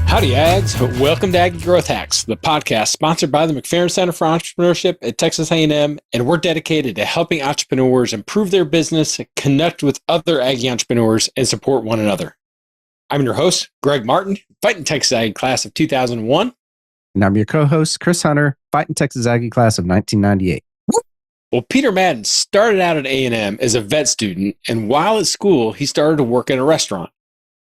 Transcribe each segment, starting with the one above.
Howdy, Ags. Welcome to Aggie Growth Hacks, the podcast sponsored by the McFerrin Center for Entrepreneurship at Texas A&M, and we're dedicated to helping entrepreneurs improve their business, connect with other Aggie entrepreneurs, and support one another. I'm your host, Greg Martin, fighting Texas Aggie class of 2001. And I'm your co-host, Chris Hunter, fighting Texas Aggie class of 1998. Well, Peter Madden started out at A&M as a vet student, and while at school, he started to work in a restaurant.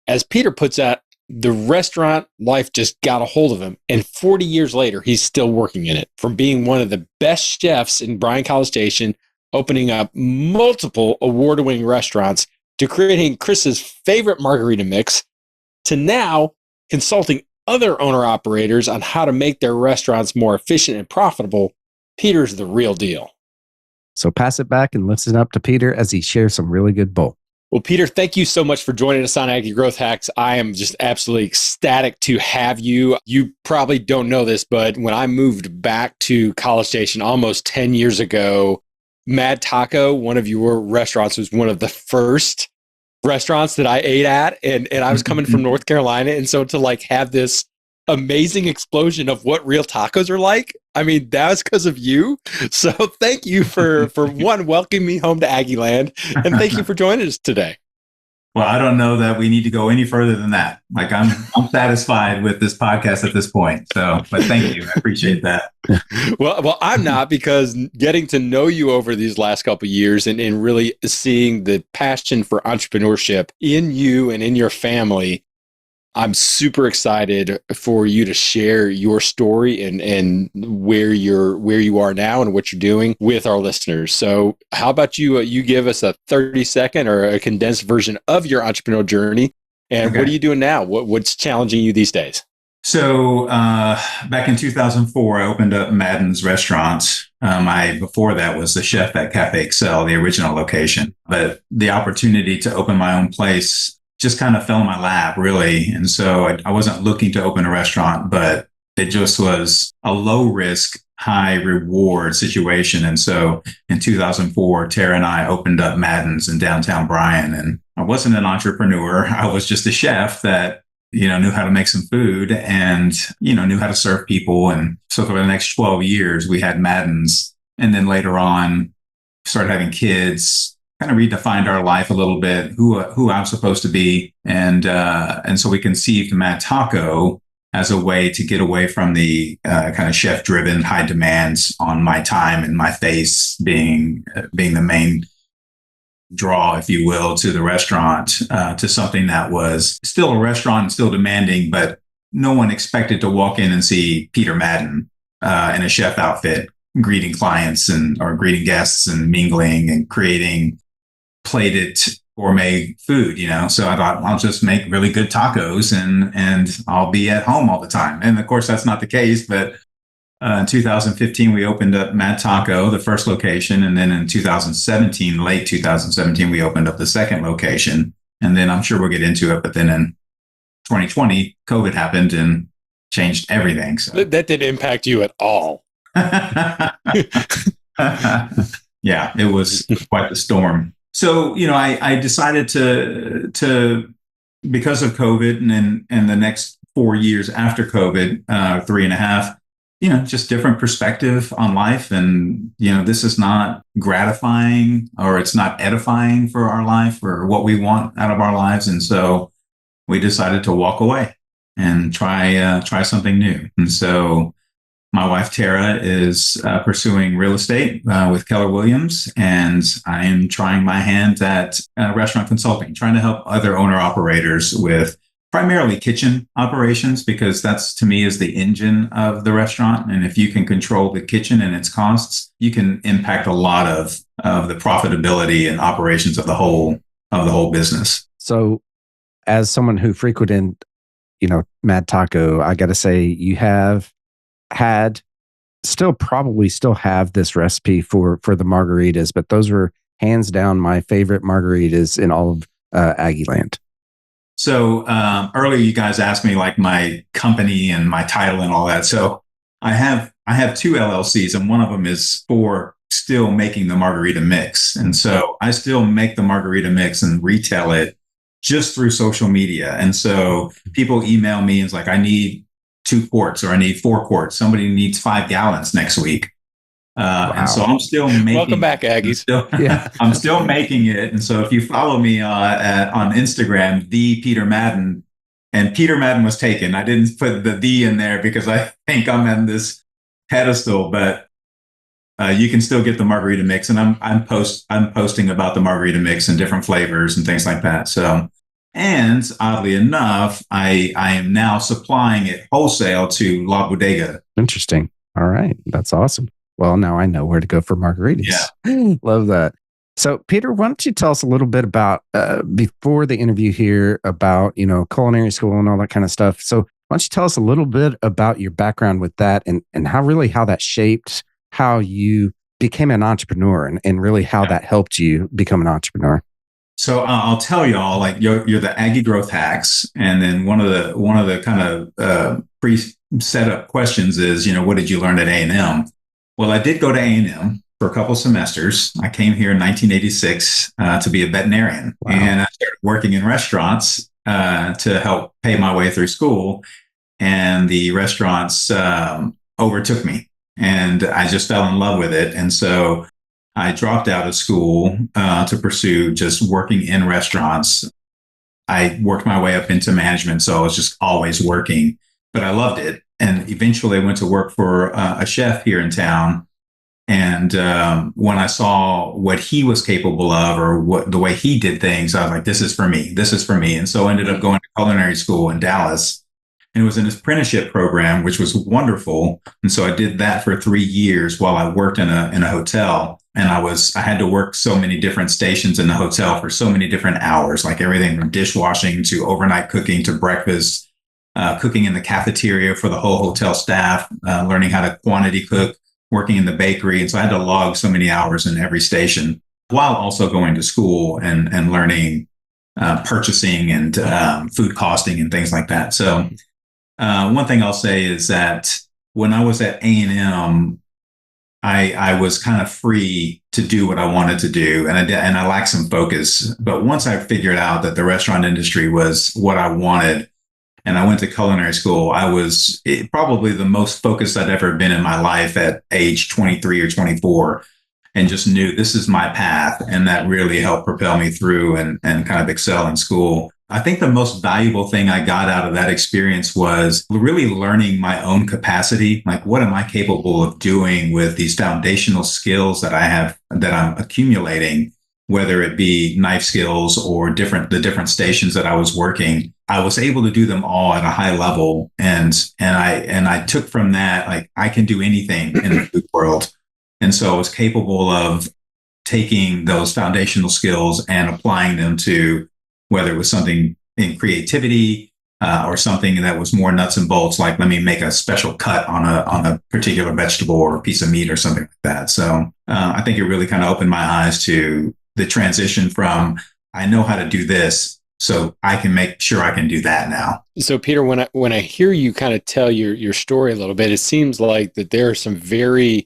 As Peter puts out, the restaurant life just got a hold of him, and 40 years later, he's still working in it. From being one of the best chefs in Bryan College Station, opening up multiple award-winning restaurants, to creating Chris's favorite margarita mix, to now consulting other owner-operators on how to make their restaurants more efficient and profitable, Peter's the real deal. So pass it back and listen up to Peter as he shares some really good bull. Well, Peter, thank you so much for joining us on Aggie Growth Hacks. I am just absolutely ecstatic to have you. You probably don't know this, but when I moved back to College Station almost 10 years ago, Mad Taco, one of your restaurants, was one of the first restaurants that I ate at. And I was coming from North Carolina. And so to like have this amazing explosion of what real tacos are like, I mean, that was because of you. So thank you for one, welcoming me home to Aggie Land. And thank you for joining us today. Well, I don't know that we need to go any further than that. Like I'm satisfied with this podcast at this point. So, but thank you. I appreciate that. Well, I'm not, because getting to know you over these last couple of years and really seeing the passion for entrepreneurship in you and in your family, I'm super excited for you to share your story and where you are now and what you're doing with our listeners. So how about you give us a 30-second or a condensed version of your entrepreneurial journey, and okay, what are you doing now? What's challenging you these days? So back in 2004, I opened up Madden's restaurant. Before that was the chef at Cafe Excel, the original location. But the opportunity to open my own place just kind of fell in my lap, really. And so I wasn't looking to open a restaurant, but it just was a low risk, high reward situation. And so in 2004, Tara and I opened up Madden's in downtown Bryan. And I wasn't an entrepreneur. I was just a chef that, knew how to make some food and, knew how to serve people. And so for the next 12 years, we had Madden's. And then later on, started having kids, kind of redefined our life a little bit, who I'm supposed to be. And so we conceived Mad Taco as a way to get away from the kind of chef-driven high demands on my time and my face being the main draw, if you will, to the restaurant, to something that was still a restaurant and still demanding, but no one expected to walk in and see Peter Madden in a chef outfit, greeting clients or greeting guests and mingling and creating plated gourmet food, So I thought I'll just make really good tacos and I'll be at home all the time. And of course, that's not the case. But in 2015, we opened up Mad Taco, the first location. And then in 2017, late 2017, we opened up the second location. And then I'm sure we'll get into it. But then in 2020, COVID happened and changed everything. So that didn't impact you at all. Yeah, it was quite the storm. So, I decided to because of COVID and the next 4 years after COVID, 3.5, just different perspective on life. And, this is not gratifying or it's not edifying for our life or what we want out of our lives. And so we decided to walk away and try something new. And so my wife, Tara, is pursuing real estate with Keller Williams, and I am trying my hand at restaurant consulting, trying to help other owner-operators with primarily kitchen operations, because that's, to me, is the engine of the restaurant. And if you can control the kitchen and its costs, you can impact a lot of the profitability and operations of the whole business. So as someone who frequented, Mad Taco, I got to say you have probably still have this recipe for the margaritas, but those were hands down my favorite margaritas in all of Aggie Land. So earlier you guys asked me like my company and my title and all that. So I have two LLCs, and one of them is for still making the margarita mix. And so I still make the margarita mix and retail it just through social media. And so people email me and it's like, I need 2 quarts or I need 4 quarts. Somebody needs 5 gallons next week. Wow. And so I'm still making. Welcome back, Aggies. I'm still making it. And so if you follow me on Instagram, the Peter Madden, and Peter Madden was taken. I didn't put the in there because I think I'm on this pedestal, but you can still get the margarita mix. And I'm posting about the margarita mix and different flavors and things like that. So, and oddly enough, I am now supplying it wholesale to La Bodega. Interesting. All right. That's awesome. Well, now I know where to go for margaritas. Yeah. Love that. So, Peter, why don't you tell us a little bit about, before the interview here, about, culinary school and all that kind of stuff. So why don't you tell us a little bit about your background with that and how that shaped how you became an entrepreneur and really how that helped you become an entrepreneur? So I'll tell y'all, like you're the Aggie growth hacks. And then one of the kind of pre-set up questions is, what did you learn at A&M? Well, I did go to A&M for a couple semesters. I came here in 1986 to be a veterinarian. Wow. And I started working in restaurants to help pay my way through school. And the restaurants overtook me. And I just fell in love with it. And so I dropped out of school to pursue just working in restaurants. I worked my way up into management. So I was just always working, but I loved it. And eventually I went to work for a chef here in town. And when I saw what he was capable of or the way he did things, I was like, this is for me. This is for me. And so I ended up going to culinary school in Dallas. And it was an apprenticeship program, which was wonderful. And so I did that for 3 years while I worked in a hotel. And I had to work so many different stations in the hotel for so many different hours, like everything from dishwashing to overnight cooking to breakfast, cooking in the cafeteria for the whole hotel staff, learning how to quantity cook, working in the bakery. And so I had to log so many hours in every station while also going to school and learning purchasing and food costing and things like that. So one thing I'll say is that when I was at A&M, I was kind of free to do what I wanted to do, and I lacked some focus. But once I figured out that the restaurant industry was what I wanted, and I went to culinary school, I was probably the most focused I'd ever been in my life at age 23 or 24, and just knew this is my path. And that really helped propel me through and kind of excel in school. I think the most valuable thing I got out of that experience was really learning my own capacity. Like, what am I capable of doing with these foundational skills that I'm accumulating, whether it be knife skills or the different stations that I was working. I was able to do them all at a high level. And I took from that, like, I can do anything in the food world. And so I was capable of taking those foundational skills and applying them to whether it was something in creativity or something that was more nuts and bolts, like let me make a special cut on a particular vegetable or a piece of meat or something like that. So I think it really kind of opened my eyes to the transition from I know how to do this, so I can make sure I can do that now. So Peter, when I hear you kind of tell your story a little bit, it seems like that there are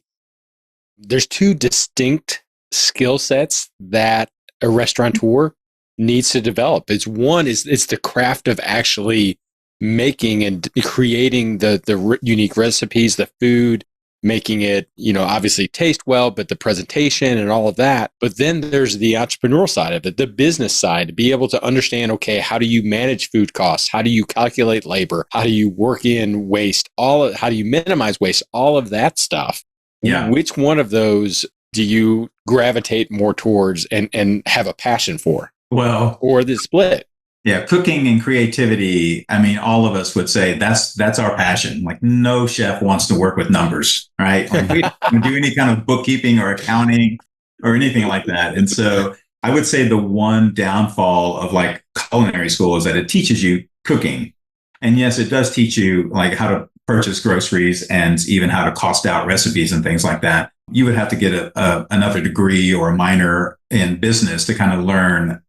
there's 2 distinct skill sets that a restaurateur needs to develop. It's the craft of actually making and creating the unique recipes, the food, making it, obviously taste well, but the presentation and all of that. But then there's the entrepreneurial side of it, the business side, to be able to understand, okay, how do you manage food costs? How do you calculate labor? How do you work in waste? How do you minimize waste? All of that stuff. Yeah. Which one of those do you gravitate more towards and have a passion for? Well, or the split? Yeah, cooking and creativity. I mean, all of us would say that's our passion. Like, no chef wants to work with numbers, right? Like, we don't do any kind of bookkeeping or accounting or anything like that. And so I would say the one downfall of like culinary school is that it teaches you cooking. And yes, it does teach you like how to purchase groceries and even how to cost out recipes and things like that. You would have to get another degree or a minor in business to kind of learn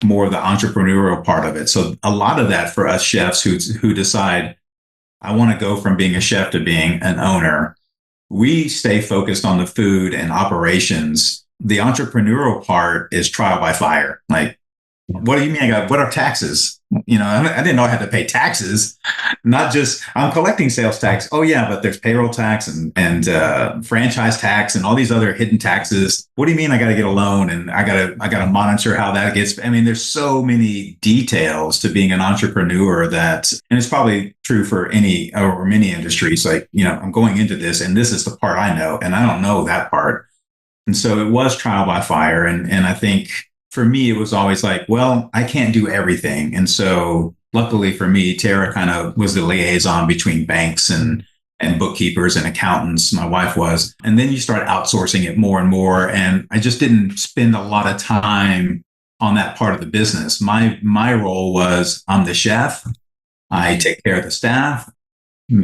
more of the entrepreneurial part of it. So a lot of that for us chefs who decide, I want to go from being a chef to being an owner, we stay focused on the food and operations. The entrepreneurial part is trial by fire. Like, What do you mean? What are taxes? I didn't know I had to pay taxes. Not just I'm collecting sales tax. Oh yeah, but there's payroll tax and franchise tax and all these other hidden taxes. What do you mean I got to get a loan and I got to monitor how that gets? I mean, there's so many details to being an entrepreneur and it's probably true for any or many industries. Like, I'm going into this and this is the part I know and I don't know that part. And so it was trial by fire. And I think for me, it was always like, well, I can't do everything. And so luckily for me, Tara kind of was the liaison between banks and bookkeepers and accountants. My wife was. And then you start outsourcing it more and more. And I just didn't spend a lot of time on that part of the business. My role was I'm the chef. I take care of the staff.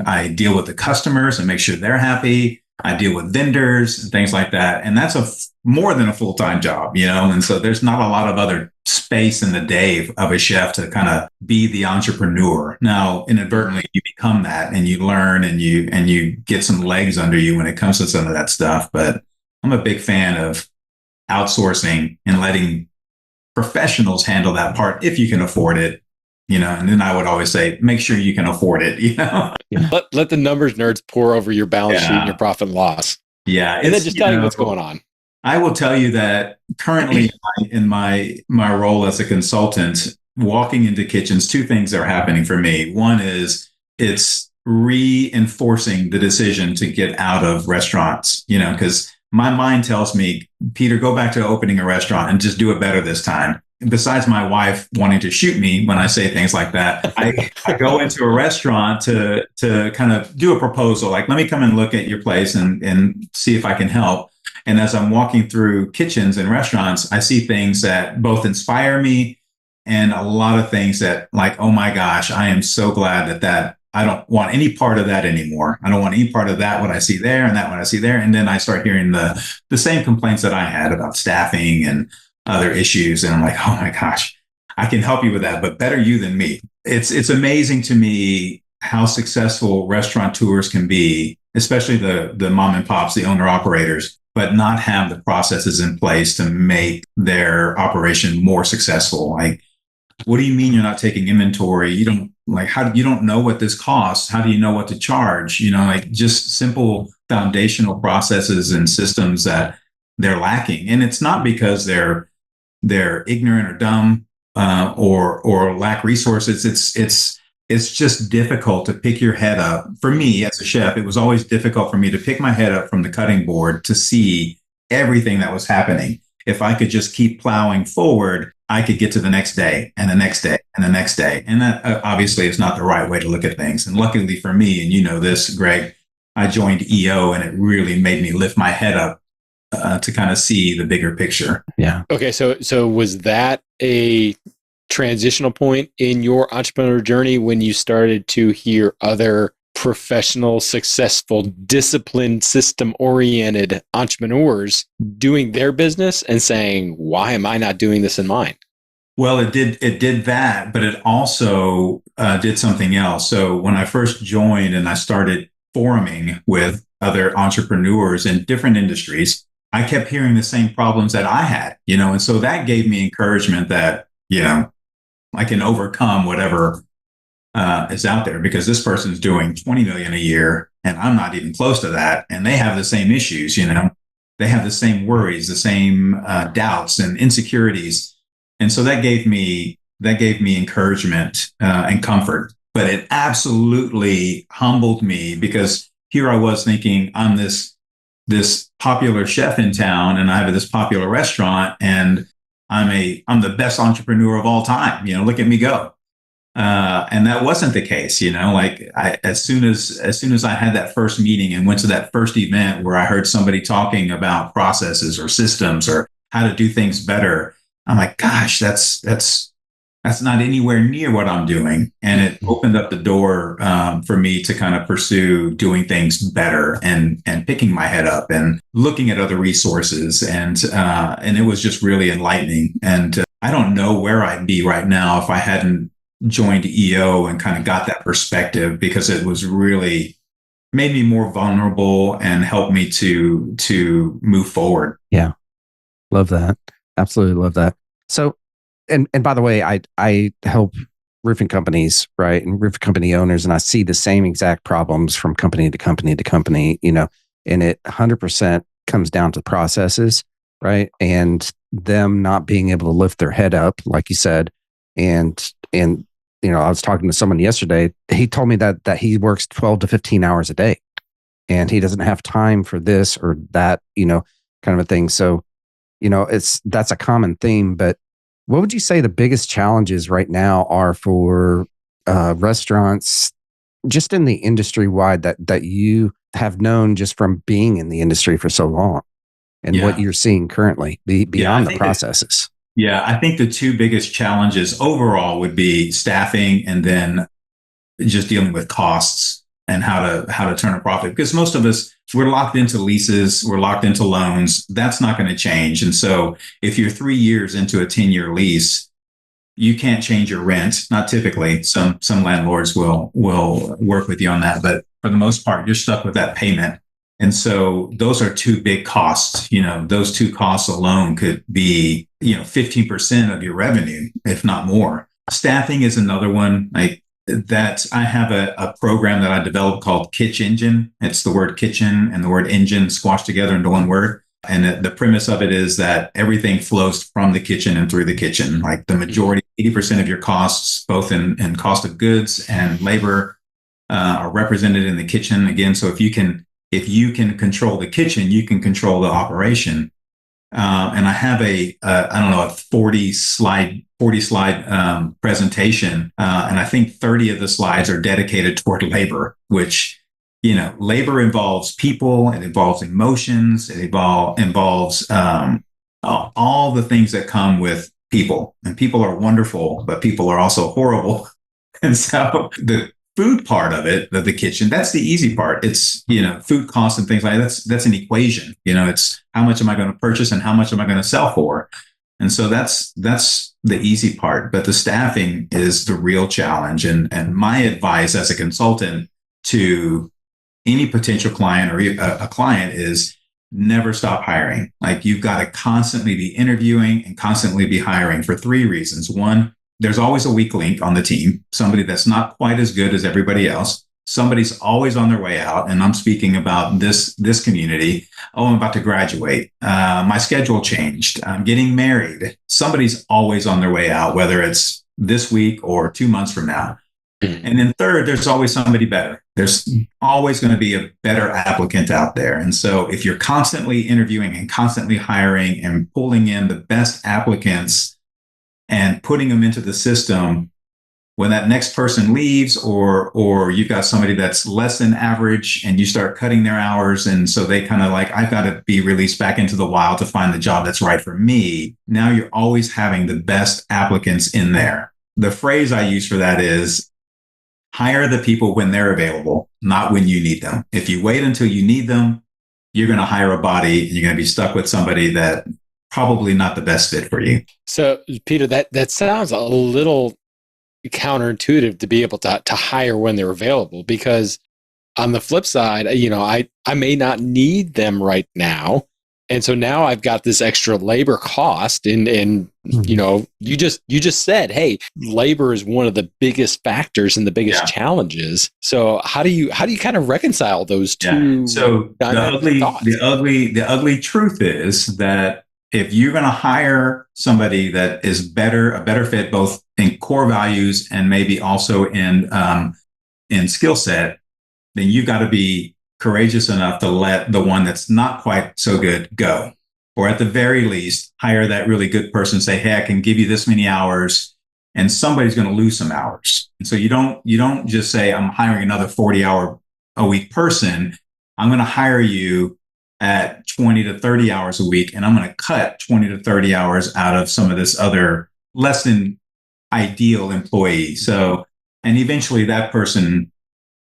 I deal with the customers and make sure they're happy. I deal with vendors and things like that. And that's more than a full-time job, And so there's not a lot of other space in the day of a chef to kind of be the entrepreneur. Now, inadvertently, you become that and you learn and you get some legs under you when it comes to some of that stuff. But I'm a big fan of outsourcing and letting professionals handle that part if you can afford it. And then I would always say, make sure you can afford it, Let the numbers nerds pour over your balance sheet and your profit and loss. Yeah. And then just tell you what's going on. I will tell you that currently in my role as a consultant, walking into kitchens, two things are happening for me. One is it's reinforcing the decision to get out of restaurants, because my mind tells me, Peter, go back to opening a restaurant and just do it better this time. Besides my wife wanting to shoot me when I say things like that, I go into a restaurant to kind of do a proposal. Like, let me come and look at your place and see if I can help. And as I'm walking through kitchens and restaurants, I see things that both inspire me and a lot of things that like, oh my gosh, I am so glad that I don't want any part of that anymore. I don't want any part of that, what I see there and that what I see there. And then I start hearing the same complaints that I had about staffing and other issues. And I'm like, oh my gosh, I can help you with that, but better you than me. It's amazing to me how successful restaurateurs can be, especially the mom and pops, the owner operators, but not have the processes in place to make their operation more successful. Like, what do you mean you're not taking inventory? You don't know what this costs. How do you know what to charge? Like just simple foundational processes and systems that they're lacking. And it's not because they're ignorant or dumb or lack resources. It's just difficult to pick your head up. For me as a chef, it was always difficult for me to pick my head up from the cutting board to see everything that was happening. If I could just keep plowing forward, I could get to the next day and the next day and the next day. And that obviously is not the right way to look at things. And luckily for me, and you know this, Greg, I joined EO and it really made me lift my head up to kind of see the bigger picture. Yeah. Okay. So was that a transitional point in your entrepreneur journey when you started to hear other professional, successful, disciplined, system-oriented entrepreneurs doing their business and saying, why am I not doing this in mine? Well, it did that, but it also did something else. So when I first joined and I started foruming with other entrepreneurs in different industries, I kept hearing the same problems that I had, and so that gave me encouragement that, I can overcome whatever is out there because this person's doing 20 million a year and I'm not even close to that. And they have the same issues, they have the same worries, the same doubts and insecurities. And so that gave me encouragement and comfort, but it absolutely humbled me because here I was thinking I'm this popular chef in town and I have this popular restaurant and I'm the best entrepreneur of all time. Look at me go. And that wasn't the case, as soon as I had that first meeting and went to that first event where I heard somebody talking about processes or systems or how to do things better, I'm like, gosh, that's not anywhere near what I'm doing. And it opened up the door for me to kind of pursue doing things better and picking my head up and looking at other resources. And it was just really enlightening. And I don't know where I'd be right now if I hadn't joined EO and kind of got that perspective because it was really made me more vulnerable and helped me to move forward. Yeah. Love that. Absolutely love that. So and by the way, I help roofing companies, right, and roofing company owners, and I see the same exact problems from company to company to company, and it 100% comes down to processes, right, and them not being able to lift their head up, like you said, and I was talking to someone yesterday. He told me that he works 12 to 15 hours a day, and he doesn't have time for this or that, kind of a thing. So, that's a common theme. But what would you say the biggest challenges right now are for restaurants, just in the industry wide, that you have known just from being in the industry for so long, and what you're seeing currently beyond the processes? I think the two biggest challenges overall would be staffing, and then just dealing with costs and how to turn a profit. Because most of us, we're locked into leases, we're locked into loans. That's not going to change. And so if you're 3 years into a 10-year lease, you can't change your rent. Not typically. Some landlords will work with you on that, but for the most part, you're stuck with that payment. And so those are two big costs. Those two costs alone could be, 15% of your revenue, if not more. Staffing is another one. I have a program that I developed called Kitch Engine. It's the word kitchen and the word engine squashed together into one word. And the premise of it is that everything flows from the kitchen and through the kitchen. Like the majority, 80% of your costs, both in cost of goods and labor, are represented in the kitchen. Again, so if you can control the kitchen, you can control the operation. And I have a 40 slide presentation. And I think 30 of the slides are dedicated toward labor, which, labor involves people, it involves emotions, it involves all the things that come with people. And people are wonderful, but people are also horrible. And so the food part of it, the kitchen, that's the easy part. It's, food costs and things like that. That's an equation. It's how much am I going to purchase and how much am I going to sell for? And so that's the easy part. But the staffing is the real challenge. And my advice as a consultant to any potential client or a client is never stop hiring. Like, you've got to constantly be interviewing and constantly be hiring for 3 reasons. One, there's always a weak link on the team, somebody that's not quite as good as everybody else. Somebody's always on their way out. And I'm speaking about this community. Oh, I'm about to graduate. My schedule changed. I'm getting married. Somebody's always on their way out, whether it's this week or 2 months from now. And then third, there's always somebody better. There's always going to be a better applicant out there. And so if you're constantly interviewing and constantly hiring and pulling in the best applicants and putting them into the system, when that next person leaves, or you've got somebody that's less than average and you start cutting their hours, and so they kind of like, I've got to be released back into the wild to find the job that's right for me. Now you're always having the best applicants in there. The phrase I use for that is, hire the people when they're available, not when you need them. If you wait until you need them, you're going to hire a body and you're going to be stuck with somebody that probably not the best fit for you. So, Peter, that sounds a little counterintuitive to be able to hire when they're available, because on the flip side, I may not need them right now. And so now I've got this extra labor cost, and you just said, hey, labor is one of the biggest factors and the biggest challenges. So how do you kind of reconcile those two? Yeah. So the ugly truth is that if you're going to hire somebody that is a better fit, both in core values and maybe also in skill set, then you've got to be courageous enough to let the one that's not quite so good go. Or at the very least, hire that really good person, say, hey, I can give you this many hours, and somebody's going to lose some hours. And so you don't just say, I'm hiring another 40-hour-a-week person. I'm going to hire you at 20 to 30 hours a week, and I'm going to cut 20 to 30 hours out of some of this other less than ideal employee. So, and eventually that person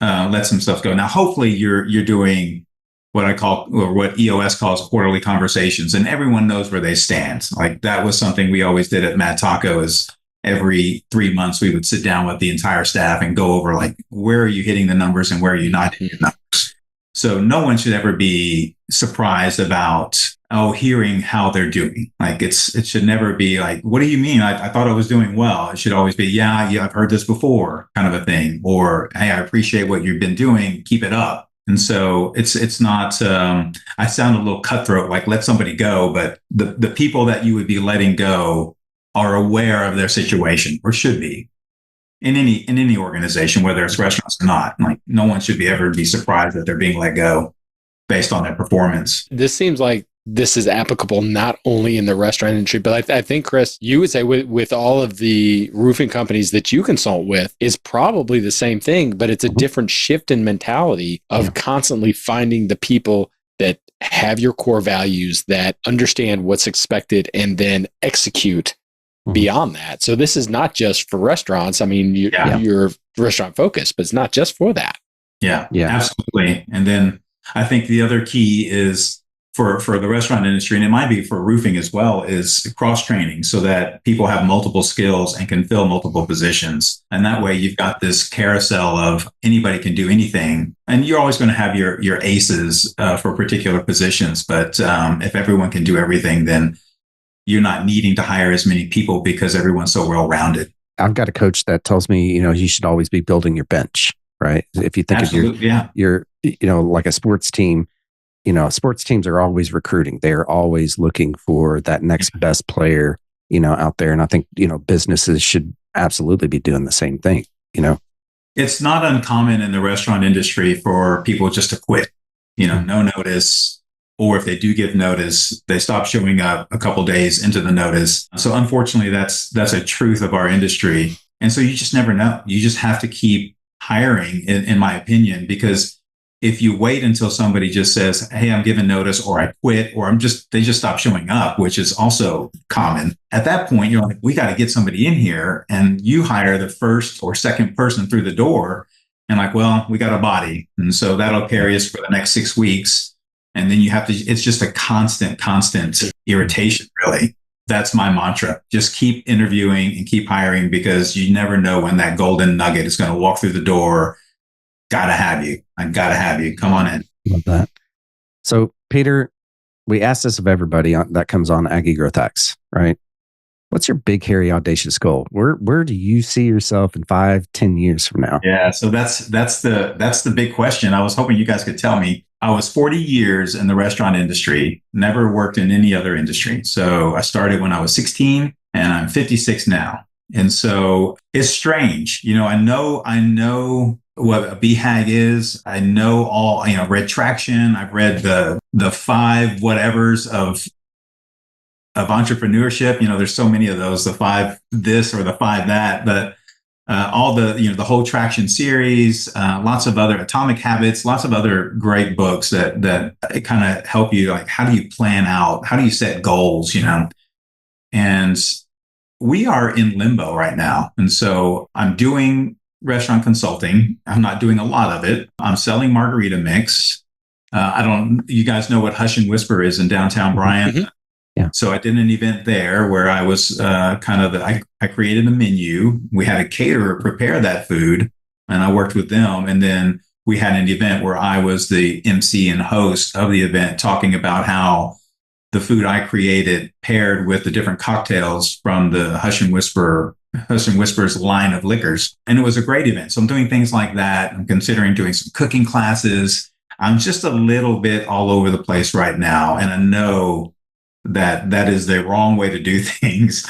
lets himself go. Now, hopefully you're doing what I call, or what EOS calls, quarterly conversations, and everyone knows where they stand. Like, that was something we always did at Mad Taco, is every 3 months we would sit down with the entire staff and go over, like, where are you hitting the numbers and where are you not hitting the numbers? So no one should ever be surprised about hearing how they're doing. Like it should never be like, what do you mean? I thought I was doing well. It should always be, yeah, I've heard this before, kind of a thing. Or, hey, I appreciate what you've been doing. Keep it up. And so it's not, I sound a little cutthroat, like let somebody go, but the people that you would be letting go are aware of their situation, or should be, in any organization, whether it's restaurants or not. Like no one should ever be surprised that they're being let go based on their performance. This seems like this is applicable not only in the restaurant industry, but I think, Chris, you would say with all of the roofing companies that you consult with is probably the same thing, but it's a different shift in mentality of constantly finding the people that have your core values, that understand what's expected, and then execute beyond that. So this is not just for restaurants. I mean, you're restaurant focused, but it's not just for that. Yeah, absolutely. And then I think the other key is for the restaurant industry, and it might be for roofing as well, is cross-training so that people have multiple skills and can fill multiple positions. And that way you've got this carousel of anybody can do anything. And you're always going to have your aces for particular positions. But if everyone can do everything, then you're not needing to hire as many people because everyone's so well-rounded. I've got a coach that tells me, you should always be building your bench, right? If you think of your, like a sports team, sports teams are always recruiting. They're always looking for that next best player, out there. And I think, businesses should absolutely be doing the same thing, It's not uncommon in the restaurant industry for people just to quit, no notice. Or if they do give notice, they stop showing up a couple days into the notice. So unfortunately, that's a truth of our industry. And so you just never know. You just have to keep hiring, in my opinion, because if you wait until somebody just says, hey, I'm giving notice, or I quit, or they just stop showing up, which is also common. At that point, you're like, we got to get somebody in here, and you hire the first or second person through the door, and like, well, we got a body. And so that'll carry us for the next 6 weeks. And then it's just a constant irritation, really. That's my mantra. Just keep interviewing and keep hiring, because you never know when that golden nugget is going to walk through the door. Gotta have you. I gotta have you. Come on in. Love that. So, Peter, we ask this of everybody that comes on Aggie Growth Hacks, right? What's your big, hairy, audacious goal? Where do you see yourself in 5-10 years from now? Yeah, so that's the big question. I was hoping you guys could tell me. I was 40 years in the restaurant industry, never worked in any other industry. So I started when I was 16, and I'm 56 now. And so it's strange. I know what a BHAG is. I know all, read Traction. I've read the 5 whatevers of entrepreneurship. There's so many of those, the 5 this or the 5 that, but all the whole Traction series, lots of other Atomic Habits, lots of other great books that kind of help you, like, how do you plan out? How do you set goals? And we are in limbo right now. And so I'm doing restaurant consulting. I'm not doing a lot of it. I'm selling margarita mix. You guys know what Hush and Whisper is in downtown Bryan? Mm-hmm. Yeah. So I did an event there where I was I created a menu. We had a caterer prepare that food, and I worked with them. And then we had an event where I was the MC and host of the event, talking about how the food I created paired with the different cocktails from the Hush and Whisper's line of liquors. And it was a great event. So I'm doing things like that. I'm considering doing some cooking classes. I'm just a little bit all over the place right now. And I know that is the wrong way to do things.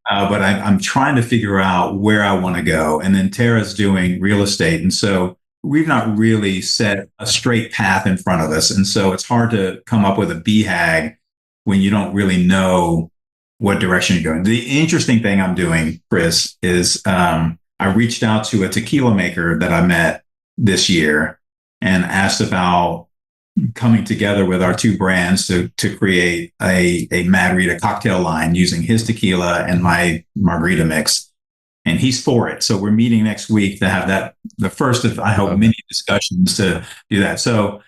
But I'm trying to figure out where I want to go. And then Tara's doing real estate. And so we've not really set a straight path in front of us. And so it's hard to come up with a BHAG when you don't really know what direction you're going. The interesting thing I'm doing, Chris, is I reached out to a tequila maker that I met this year and asked about coming together with our 2 brands to create a Mad Rita cocktail line using his tequila and my margarita mix. And he's for it. So we're meeting next week to have that, the first of, I hope, many discussions to do that. So,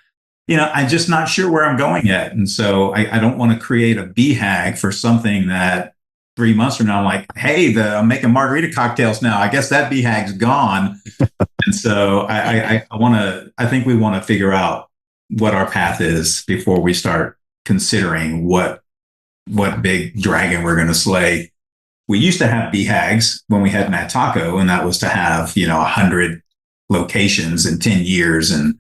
I'm just not sure where I'm going yet. And so I don't want to create a BHAG for something that 3 months from now, I'm like, hey, I'm making margarita cocktails now. I guess that BHAG's gone. And so I think we want to figure out what our path is before we start considering what big dragon we're going to slay. We used to have BHAGs when we had Mad Taco, and that was to have, 100 locations in 10 years and,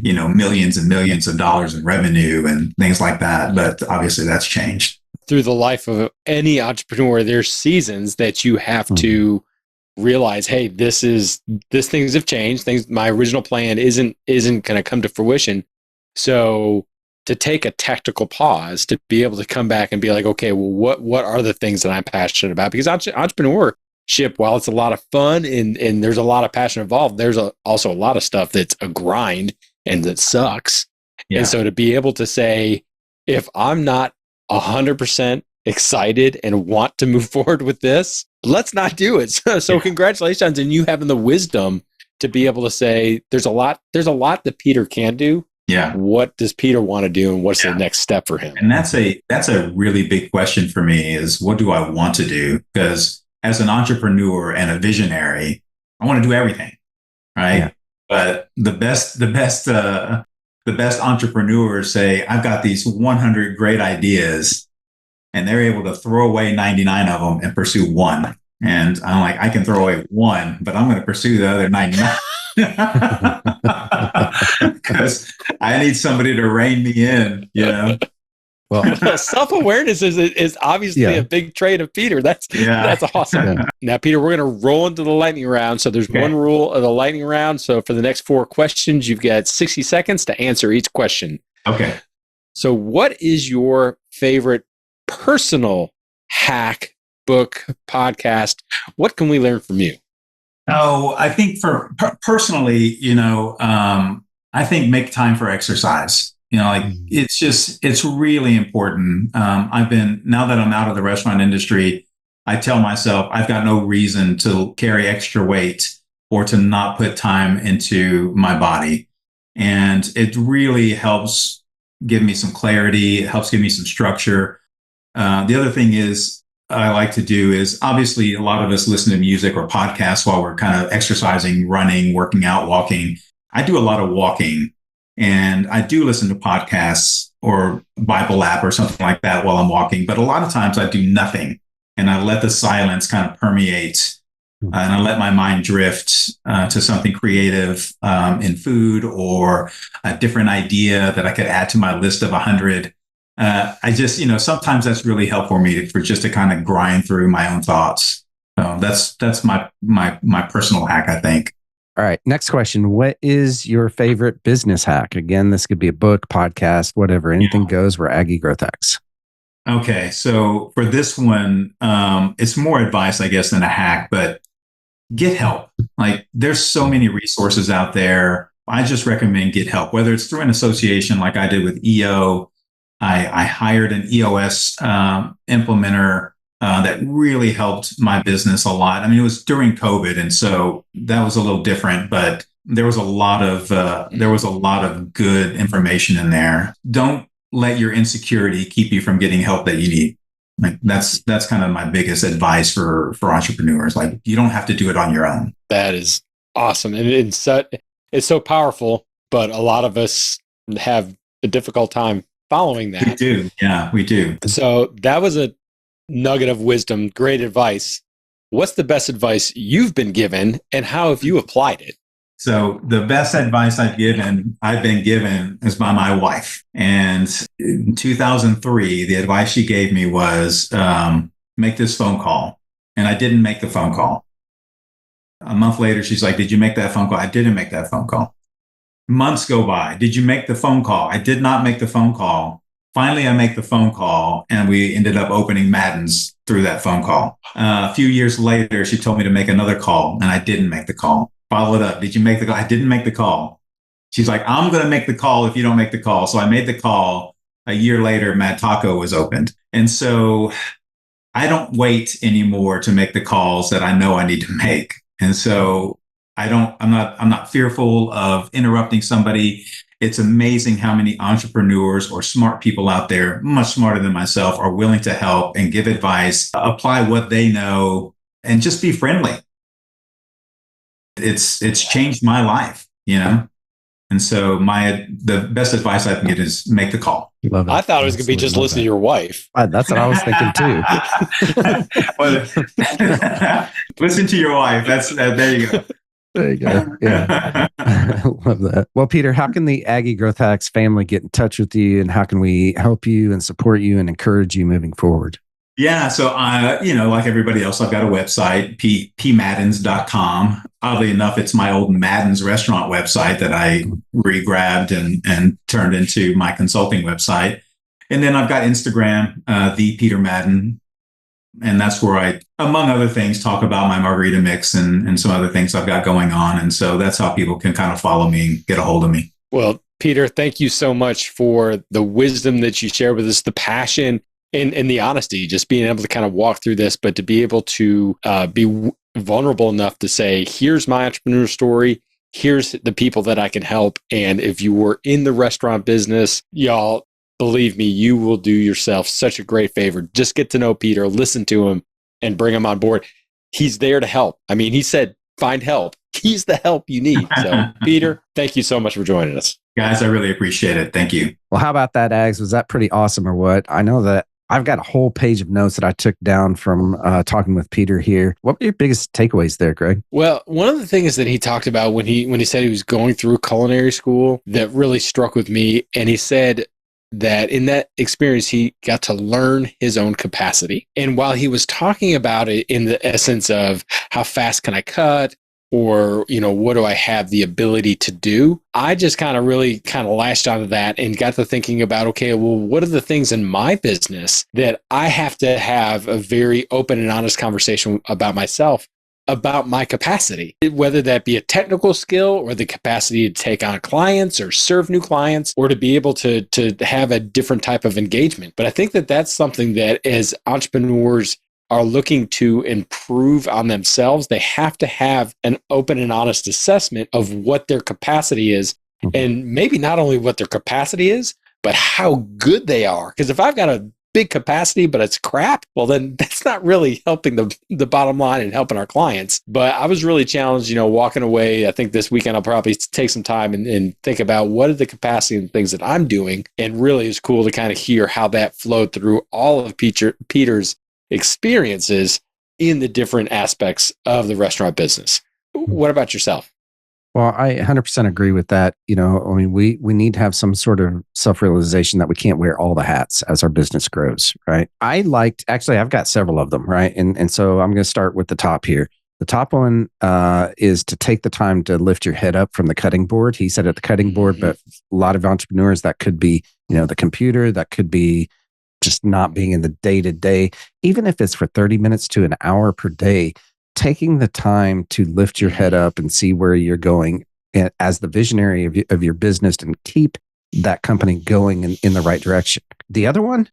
millions and millions of dollars in revenue and things like that. But obviously that's changed. Through the life of any entrepreneur, there's seasons that you have to realize, hey, things have changed. My original plan isn't going to come to fruition. So to take a tactical pause, to be able to come back and be like, okay, well, what are the things that I'm passionate about? Because entrepreneurship, while it's a lot of fun and there's a lot of passion involved, there's also a lot of stuff that's a grind and that sucks. Yeah. And so to be able to say, if I'm not 100% excited and want to move forward with this, let's not do it. So congratulations on you having the wisdom to be able to say, there's a lot that Peter can do. Yeah. What does Peter want to do, and what's the next step for him? And that's a really big question for me, is what do I want to do? Because as an entrepreneur and a visionary, I want to do everything, right? Yeah. But the best entrepreneurs say, I've got these 100 great ideas, and they're able to throw away 99 of them and pursue one. And I'm like, I can throw away one, but I'm going to pursue the other 99. Because I need somebody to rein me in, Well, self-awareness is obviously a big trait of Peter. That's awesome. Yeah. Now, Peter, we're going to roll into the lightning round. So there's one rule of the lightning round. So for the next 4 questions, you've got 60 seconds to answer each question. Okay. So what is your favorite personal hack, book, podcast? What can we learn from you? Oh, I think personally, I think make time for exercise. It's really important. Now that I'm out of the restaurant industry, I tell myself I've got no reason to carry extra weight or to not put time into my body. And it really helps give me some clarity. It helps give me some structure. The other thing I like to do is, obviously a lot of us listen to music or podcasts while we're kind of exercising, running, working out, walking. I do a lot of walking, and I do listen to podcasts or Bible app or something like that while I'm walking. But a lot of times I do nothing, and I let the silence kind of permeate, and I let my mind drift to something creative in food or a different idea that I could add to my list of 100. I just, sometimes that's really helpful for me to kind of grind through my own thoughts. So that's my personal hack, I think. All right. Next question. What is your favorite business hack? Again, this could be a book, podcast, whatever. Anything goes. We're Aggie Growth Hacks. Okay. So for this one, it's more advice, I guess, than a hack, but get help. Like, there's so many resources out there. I just recommend get help, whether it's through an association like I did with EO. I hired an EOS implementer that really helped my business a lot. I mean, it was during COVID, and so that was a little different, but there was a lot of good information in there. Don't let your insecurity keep you from getting help that you need. Like, that's kind of my biggest advice for entrepreneurs. Like, you don't have to do it on your own. That is awesome, and it's so powerful. But a lot of us have a difficult time following that. We do. Yeah, we do. So that was a nugget of wisdom. Great advice. What's the best advice you've been given, and how have you applied it? So the best advice I've been given is by my wife. And in 2003, the advice she gave me was, make this phone call. And I didn't make the phone call. A month later, she's like, did you make that phone call? I didn't make that phone call. Months go by. Did you make the phone call? I did not make the phone call. Finally, I make the phone call, and we ended up opening Madden's through that phone call. A few years later, she told me to make another call, and I didn't make the call. Followed up. Did you make the call? I didn't make the call. She's like, I'm going to make the call if you don't make the call. So I made the call. A year later, Mad Taco was opened. And so I don't wait anymore to make the calls that I know I need to make. And so I'm not fearful of interrupting somebody. It's amazing how many entrepreneurs or smart people out there, much smarter than myself, are willing to help and give advice, apply what they know, and just be friendly. It's changed my life, And so the best advice I can get is make the call. Love it. I thought it was going to be just listen to your wife. That's what I was thinking too. Listen to your wife. There you go. There you go. Yeah. Love that. Well, Peter, how can the Aggie Growth Hacks family get in touch with you, and how can we help you and support you and encourage you moving forward? Yeah. So, like everybody else, I've got a website, pmaddens.com. Oddly enough, it's my old Madden's restaurant website that I re-grabbed and turned into my consulting website. And then I've got Instagram, the Peter Madden. And that's where I, among other things, talk about my margarita mix and some other things I've got going on. And so that's how people can kind of follow me and get a hold of me. Well, Peter, thank you so much for the wisdom that you share with us, the passion and the honesty, just being able to kind of walk through this, but to be able to be vulnerable enough to say, here's my entrepreneur story. Here's the people that I can help. And if you were in the restaurant business, y'all, believe me, you will do yourself such a great favor. Just get to know Peter, listen to him, and bring him on board. He's there to help. I mean, he said, find help. He's the help you need. So, Peter, thank you so much for joining us. Guys, I really appreciate it. Thank you. Well, how about that, Ags? Was that pretty awesome or what? I know that I've got a whole page of notes that I took down from talking with Peter here. What were your biggest takeaways there, Greg? Well, one of the things that he talked about when he said he was going through culinary school that really struck with me, and he said that in that experience, he got to learn his own capacity. And while he was talking about it in the essence of how fast can I cut, or, what do I have the ability to do? I just kind of latched onto that and got to thinking about, okay, well, what are the things in my business that I have to have a very open and honest conversation about myself, about my capacity, whether that be a technical skill or the capacity to take on clients or serve new clients, or to be able to have a different type of engagement. But I think that that's something that as entrepreneurs are looking to improve on themselves, they have to have an open and honest assessment of what their capacity is. And maybe not only what their capacity is, but how good they are. Because if I've got a big capacity, but it's crap, well, then that's not really helping the bottom line and helping our clients. But I was really challenged, walking away. I think this weekend I'll probably take some time and think about what are the capacity and things that I'm doing. And really it's cool to kind of hear how that flowed through all of Peter's experiences in the different aspects of the restaurant business. What about yourself? Well, I 100% agree with that. We need to have some sort of self-realization that we can't wear all the hats as our business grows, right? I've got several of them, right? And so I'm going to start with the top here. The top one is to take the time to lift your head up from the cutting board. He said at the cutting board, but a lot of entrepreneurs, that could be, the computer, that could be just not being in the day-to-day, even if it's for 30 minutes to an hour per day, taking the time to lift your head up and see where you're going as the visionary of your business and keep that company going in the right direction. The other one,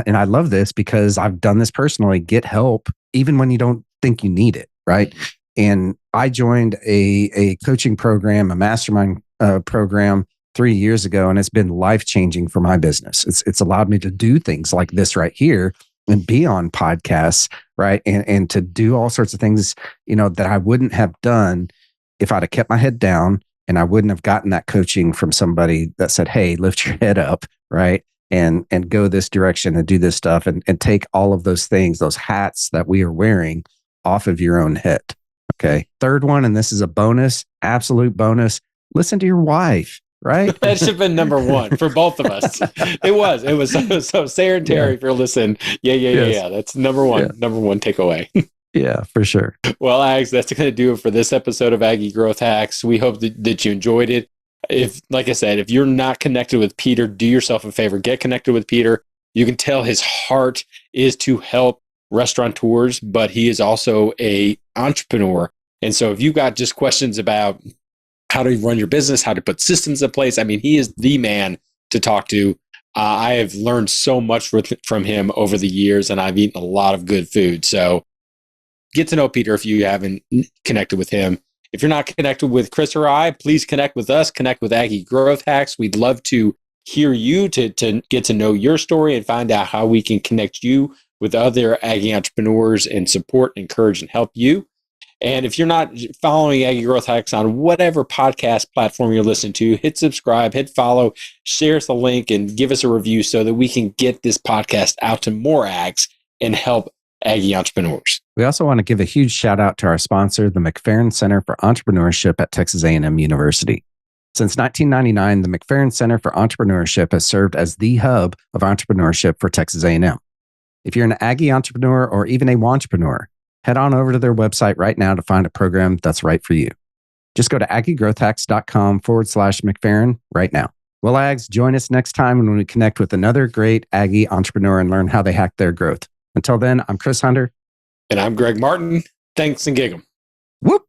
and I love this because I've done this personally, get help even when you don't think you need it, right? And I joined a coaching program, a mastermind program 3 years ago, and it's been life-changing for my business. It's allowed me to do things like this right here and be on podcasts, right? And to do all sorts of things, that I wouldn't have done if I'd have kept my head down, and I wouldn't have gotten that coaching from somebody that said, hey, lift your head up, right? And go this direction and do this stuff and take all of those things, those hats that we are wearing off of your own head. Okay. Third one, and this is a bonus, absolute bonus. Listen to your wife. Right? That should have been number one for both of us. It was. So Sarah and Terry, if you're listening, yeah. That's number one takeaway. Yeah, for sure. Well, Ags, that's going to do it for this episode of Aggie Growth Hacks. We hope that you enjoyed it. Like I said, if you're not connected with Peter, do yourself a favor, get connected with Peter. You can tell his heart is to help restaurateurs, but he is also an entrepreneur. And so if you've got just questions about how to run your business, how to put systems in place, I mean, he is the man to talk to. I have learned so much from him over the years, and I've eaten a lot of good food. So get to know Peter if you haven't connected with him. If you're not connected with Chris or I, please connect with us, connect with Aggie Growth Hacks. We'd love to hear you, to get to know your story and find out how we can connect you with other Aggie entrepreneurs and support, encourage, and help you. And if you're not following Aggie Growth Hacks on whatever podcast platform you're listening to, hit subscribe, hit follow, share us the link, and give us a review so that we can get this podcast out to more Ags and help Aggie entrepreneurs. We also want to give a huge shout out to our sponsor, the McFerrin Center for Entrepreneurship at Texas A&M University. Since 1999, the McFerrin Center for Entrepreneurship has served as the hub of entrepreneurship for Texas A&M. If you're an Aggie entrepreneur or even a wantrepreneur, head on over to their website right now to find a program that's right for you. Just go to aggiegrowthhacks.com/McFerrin right now. Well, Ags, join us next time when we connect with another great Aggie entrepreneur and learn how they hack their growth. Until then, I'm Chris Hunter. And I'm Greg Martin. Thanks and gig 'em. Whoop.